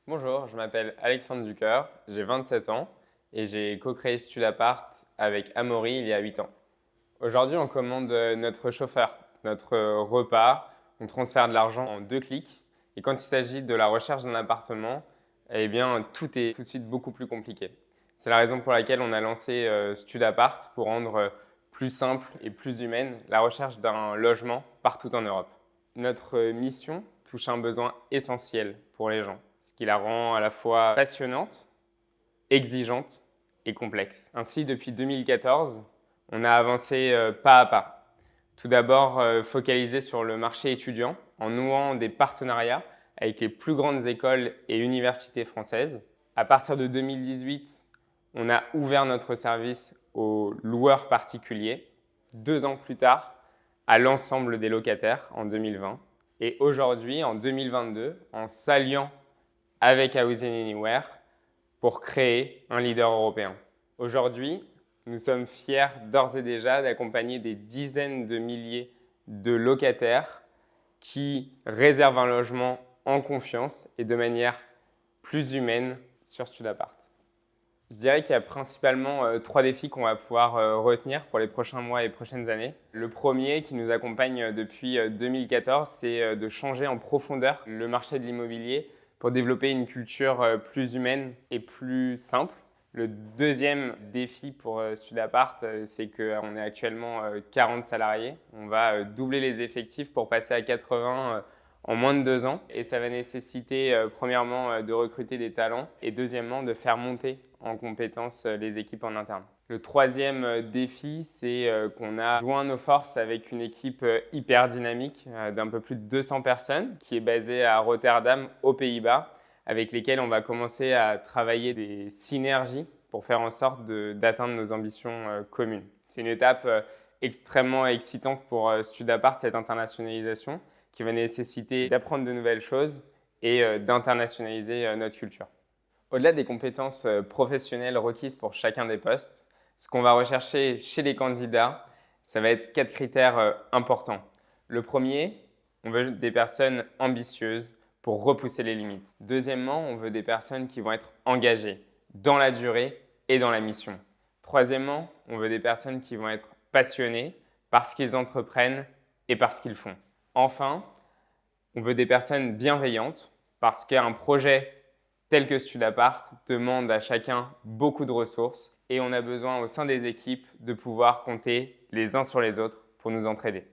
Bonjour, je m'appelle Alexandre Ducœur, j'ai 27 ans et j'ai co-créé Studapart avec Amaury il y a 8 ans. Aujourd'hui, on commande notre chauffeur, notre repas, on transfère de l'argent en 2 clics et quand il s'agit de la recherche d'un appartement, eh bien, tout est tout de suite beaucoup plus compliqué. C'est la raison pour laquelle on a lancé Studapart pour rendre plus simple et plus humaine la recherche d'un logement partout en Europe. Notre mission touche un besoin essentiel pour les gens, ce qui la rend à la fois passionnante, exigeante et complexe. Ainsi, depuis 2014, on a avancé pas à pas. Tout d'abord, focalisé sur le marché étudiant en nouant des partenariats avec les plus grandes écoles et universités françaises. À partir de 2018, on a ouvert notre service aux loueurs particuliers. 2 ans plus tard, à l'ensemble des locataires en 2020. Et aujourd'hui, en 2022, en s'alliant avec Housing Anywhere pour créer un leader européen. Aujourd'hui, nous sommes fiers d'ores et déjà d'accompagner des dizaines de milliers de locataires qui réservent un logement en confiance et de manière plus humaine sur Studapart. Je dirais qu'il y a principalement 3 défis qu'on va pouvoir retenir pour les prochains mois et prochaines années. Le premier qui nous accompagne depuis 2014, c'est de changer en profondeur le marché de l'immobilier pour développer une culture plus humaine et plus simple. Le deuxième défi pour Studapart, c'est qu'on est actuellement 40 salariés. On va doubler les effectifs pour passer à 80 en moins de 2 ans. Et ça va nécessiter premièrement de recruter des talents et deuxièmement de faire monter en compétences les équipes en interne. Le troisième défi, c'est qu'on a joint nos forces avec une équipe hyper dynamique d'un peu plus de 200 personnes qui est basée à Rotterdam, aux Pays-Bas, avec lesquelles on va commencer à travailler des synergies pour faire en sorte d'atteindre nos ambitions communes. C'est une étape extrêmement excitante pour Studapart, cette internationalisation, qui va nécessiter d'apprendre de nouvelles choses et d'internationaliser notre culture. Au-delà des compétences professionnelles requises pour chacun des postes, ce qu'on va rechercher chez les candidats, ça va être 4 critères importants. Le premier, on veut des personnes ambitieuses pour repousser les limites. Deuxièmement, on veut des personnes qui vont être engagées dans la durée et dans la mission. Troisièmement, on veut des personnes qui vont être passionnées parce qu'ils entreprennent et parce qu'ils font. Enfin, on veut des personnes bienveillantes parce qu'un projet tel que Studapart demande à chacun beaucoup de ressources et on a besoin au sein des équipes de pouvoir compter les uns sur les autres pour nous entraider.